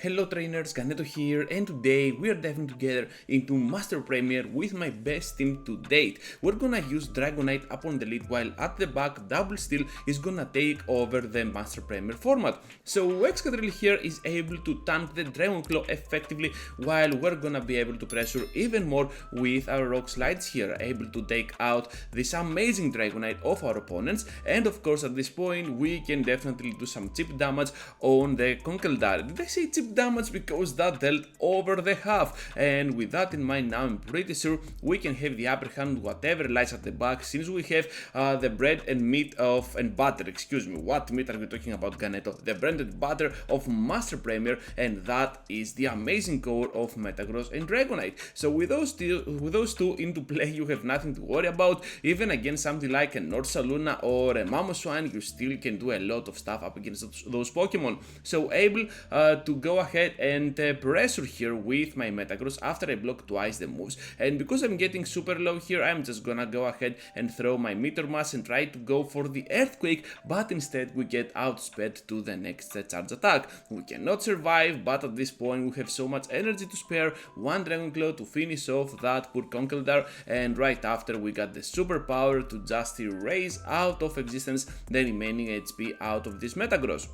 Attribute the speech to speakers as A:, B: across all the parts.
A: Hello trainers, Ganeto here, and today we are diving together into Master Premier with my best team to date. We're gonna use Dragonite up on the lead while at the back Double Steel is gonna take over the Master Premier format. So Excadrill here is able to tank the Dragon Claw effectively while we're gonna be able to pressure even more with our Rock Slides here, able to take out this amazing Dragonite of our opponents, and of course at this point we can definitely do some cheap damage on the Conkeldurr. Did I say cheap damage? Because that dealt over the half, and with that in mind now I'm pretty sure we can have the upper hand whatever lies at the back, since we have the bread and meat and butter, excuse me, what meat are we talking about, Ganeto? The bread and butter of Master Premier, and that is the amazing core of Metagross and Dragonite. So with those two into play, you have nothing to worry about. Even against something like a Norsaluna or a Mamoswine, you still can do a lot of stuff up against those Pokemon. So able to go ahead and pressure here with my Metagross after I block twice the moves, and because I'm getting super low here, I'm just gonna go ahead and throw my Meteor Mass and try to go for the Earthquake, but instead we get outsped to the next charge attack. We cannot survive, but at this point we have so much energy to spare, one Dragon Claw to finish off that poor Conkeldurr, and right after we got the superpower to just erase out of existence the remaining HP out of this Metagross.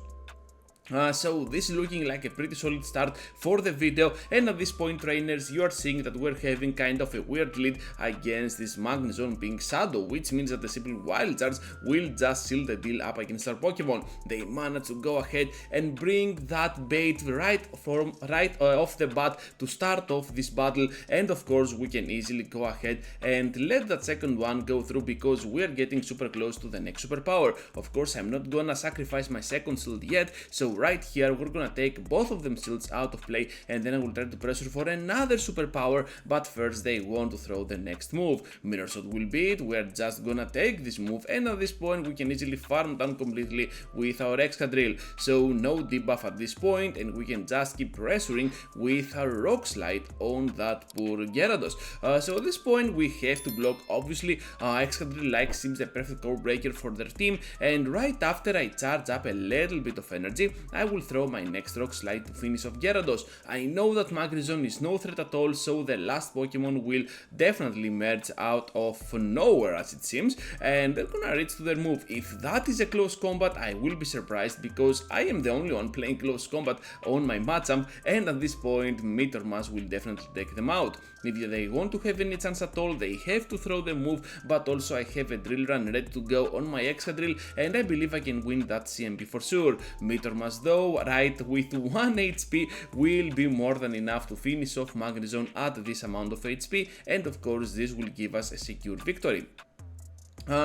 A: So this is looking like a pretty solid start for the video, and at this point trainers, you are seeing that we're having kind of a weird lead against this Magnezone being Shadow, which means that the simple Wild Charge will just seal the deal up against our Pokemon. They managed to go ahead and bring that bait right off the bat to start off this battle, and of course we can easily go ahead and let that second one go through because we are getting super close to the next superpower. Of course I'm not gonna sacrifice my second shield yet, so right here we're gonna take both of them shields out of play, and then I will try to pressure for another superpower, but first they want to throw the next move. Mirror Shot will be it. We're just gonna take this move, and at this point we can easily farm down completely with our Excadrill, so no debuff at this point, and we can just keep pressuring with our Rock Slide on that poor Gyarados. So at this point we have to block, obviously. Excadrill seems the perfect core breaker for their team, and right after I charge up a little bit of energy, I will throw my next Rock Slide to finish off Gyarados. I know that Magnezone is no threat at all, so the last Pokemon will definitely merge out of nowhere as it seems, and they're gonna reach to their move. If that is a close combat, I will be surprised because I am the only one playing close combat on my Machamp, and at this point Meteor Mass will definitely take them out. If they want to have any chance at all, they have to throw the move, but also I have a Drill Run ready to go on my Excadrill, and I believe I can win that CMP for sure. Meteor Mass though, right with 1 HP, will be more than enough to finish off Magnezone at this amount of HP, and of course this will give us a secure victory.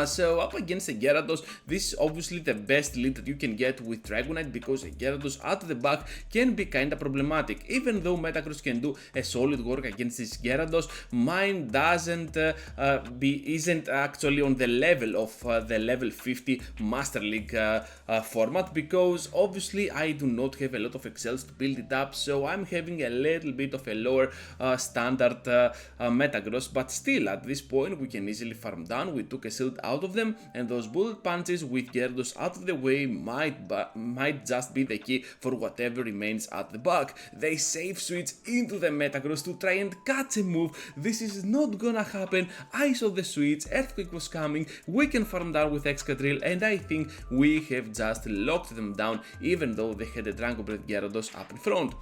A: So up against a Gyarados, this is obviously the best lead that you can get with Dragonite, because a Gyarados at the back can be kinda problematic. Even though Metagross can do a solid work against this Gyarados, mine isn't actually on the level of the level 50 Master League format, because obviously I do not have a lot of excels to build it up, so I'm having a little bit of a lower standard Metagross, but still at this point we can easily farm down. We took a shield out of them, and those bullet punches with Gyarados out of the way might just be the key for whatever remains at the back. They safe switch into the Metagross to try and catch a move. This is not gonna happen. I saw the switch, Earthquake was coming, we can farm down with Excadrill, and I think we have just locked them down, even though they had a Dragon Breath Gyarados up in front.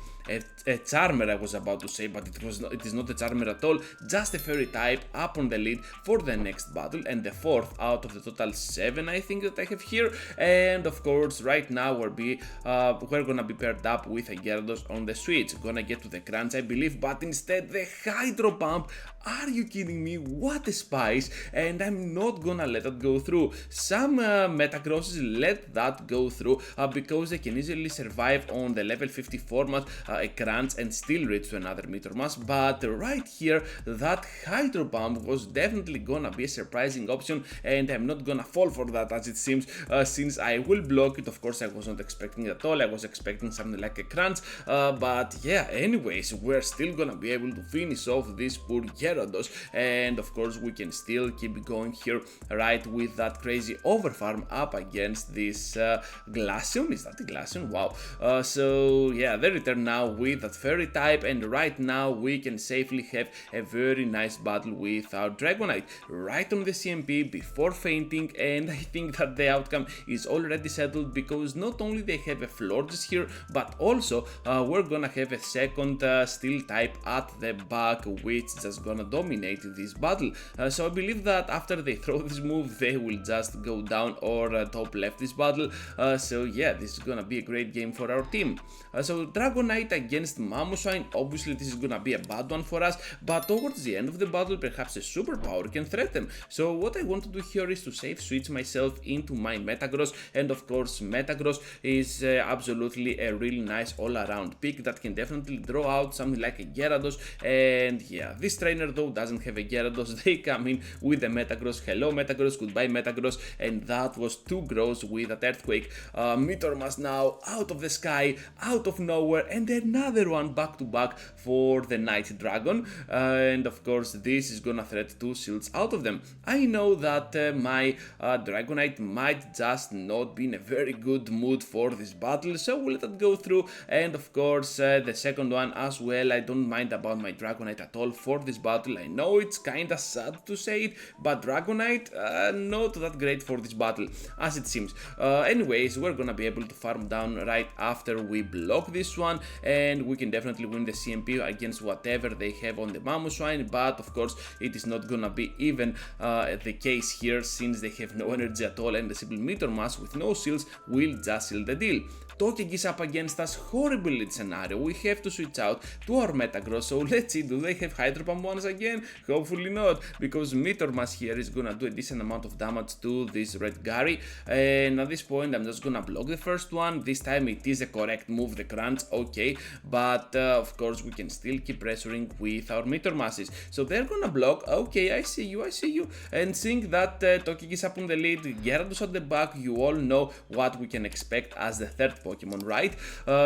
A: A Charmer I was about to say, but it is not a Charmer at all, just a Fairy type up on the lead for the next battle, and the fourth out of the total 7 I think that I have here, and of course right now we're gonna be paired up with a Gyarados on the switch, gonna get to the crunch I believe, but instead the Hydro Pump. Are you kidding me? What a spice, and I'm not gonna let that go through. Some Metagrosses let that go through because they can easily survive on the level 50 format, a crunch, and still reach to another Meteor Mass, but right here that Hydro Pump was definitely gonna be a surprising option and I'm not gonna fall for that, as it seems, since I will block it. Of course, I was not expecting it at all. I was expecting something like a crunch, but yeah, anyways, we're still gonna be able to finish off this poor Gyarados, and of course we can still keep going here, right, with that crazy overfarm up against this Glaceon. Is that the Glaceon? Wow. So yeah, they return now with that fairy type, and right now we can safely have a very nice battle with our Dragonite right on the CMP before fainting, and I think that the outcome is already settled, because not only they have a Florges here, but also we're gonna have a second steel type at the back, which is just gonna dominate this battle. So I believe that after they throw this move, they will just go down or top left this battle. So yeah, this is gonna be a great game for our team. So Dragonite against Mamoswine, obviously this is gonna be a bad one for us, but towards the end of the battle perhaps a superpower can threaten. So what I want to do here is to safe switch myself into my Metagross, and of course Metagross is absolutely a really nice all-around pick that can definitely draw out something like a Gyarados. And yeah, this trainer though doesn't have a Gyarados. They come in with a Metagross. Hello Metagross, goodbye Metagross, and that was too gross with that Earthquake. Meteor Mass now out of the sky, out of nowhere, and another one back to back for the Night Dragon, and of course this is gonna threat 2 shields out of them. I know that my Dragonite might just not be in a very good mood for this battle, so we'll let that go through, and of course the second one as well. I don't mind about my Dragonite at all for this battle. I know it's kinda sad to say it, but Dragonite not that great for this battle, as it seems. Anyways, we're gonna be able to farm down right after we block this one, and we can definitely win the CMP against whatever they have on the Mamoswine, but of course it is not gonna be even the case here, since they have no energy at all, and the simple Meteor Mass with no shields will just seal the deal. Togeki's up against us, horrible lead scenario. We have to switch out to our Metagross, so let's see, do they have Hydro Pump once again? Hopefully not, because Meteor Mass here is gonna do a decent amount of damage to this Red Gary, and at this point I'm just gonna block the first one. This time it is a correct move, the crunch, okay, but of course we can still keep pressuring with our Meteor Masses. So they're gonna block, okay, I see you, and seeing that Togeki's up on the lead, Gyarados at the back, you all know what we can expect as the third Pokemon, right?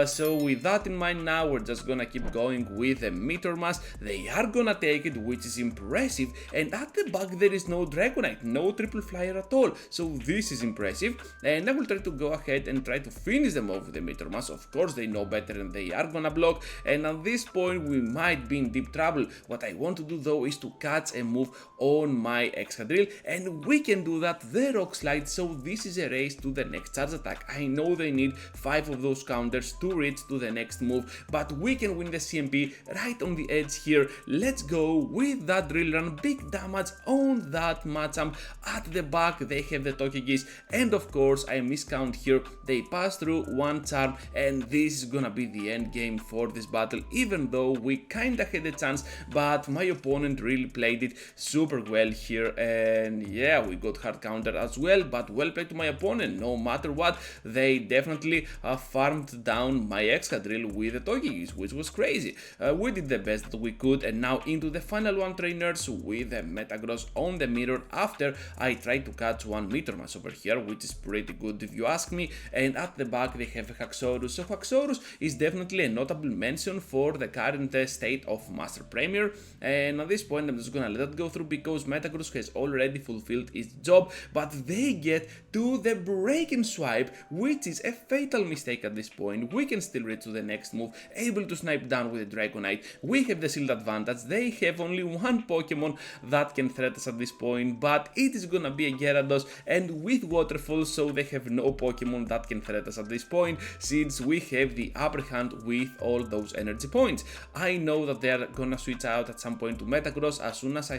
A: So with that in mind now, we're just gonna keep going with the Meteor Mass. They are gonna take it, which is impressive, and at the back there is no Dragonite, no Triple Flyer at all, so this is impressive, and I will try to go ahead and try to finish them off with the Meteor Mass. Of course they know better and they are gonna block, and at this point we might be in deep trouble. What I want to do though is to catch a move on my Excadrill, and we can do that, the Rock Slide, so this is a race to the next charge attack. I know they need 5 of those counters to reach to the next move, but we can win the CMP right on the edge here. Let's go with that Drill Run, big damage on that Machamp. At the back they have the Tokegis, and of course I miscount here, they pass through one charm, and this is gonna be the end game for this battle, even though we kinda had a chance, but my opponent really played it super well here, and yeah, we got hard counter as well, but well played to my opponent. No matter what, they definitely farmed down my Excadrill with the Togegis, which was crazy. We did the best that we could, and now into the final one, trainers, with the Metagross on the mirror after I tried to catch one Meteor Mass over here, which is pretty good if you ask me, and at the back they have a Haxorus. So Haxorus is definitely a notable mention for the current state of Master Premier, and at this point I'm just gonna let that go through because Metagross has already fulfilled its job, but they get to the Break-In Swipe, which is a fatal mistake at this point. We can still reach to the next move, able to snipe down with the Dragonite. We have the shield advantage, they have only one Pokemon that can threat us at this point, but it is gonna be a Gyarados, and with Waterfall, so they have no Pokemon that can threat us at this point, since we have the upper hand with all those energy points. I know that they are gonna switch out at some point to Metagross as soon as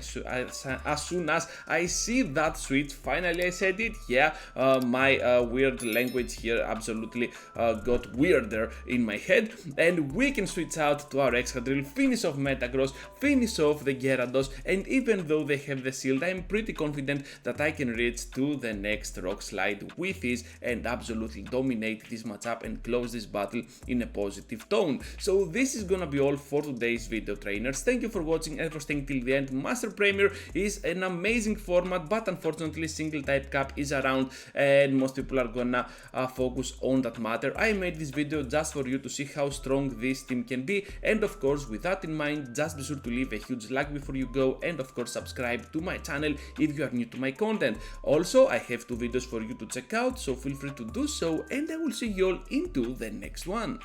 A: I see that switch. Finally I said it, yeah, my weird language here absolutely got weirder in my head, and we can switch out to our Excadrill, finish off Metagross, finish off the Gyarados, and even though they have the shield, I'm pretty confident that I can reach to the next Rock Slide with ease and absolutely dominate this matchup and close this battle in a positive tone. So this is gonna be all for today's video, trainers. Thank you for watching and for staying till the end. Master Premier is an amazing format, but unfortunately single type cap is around and most people are gonna focus on that matter. I made this video just for you to see how strong this team can be, and of course with that in mind, just be sure to leave a huge like before you go, and of course subscribe to my channel if you are new to my content. Also, I have 2 videos for you to check out, so feel free to do so, and I will see you all into the next one.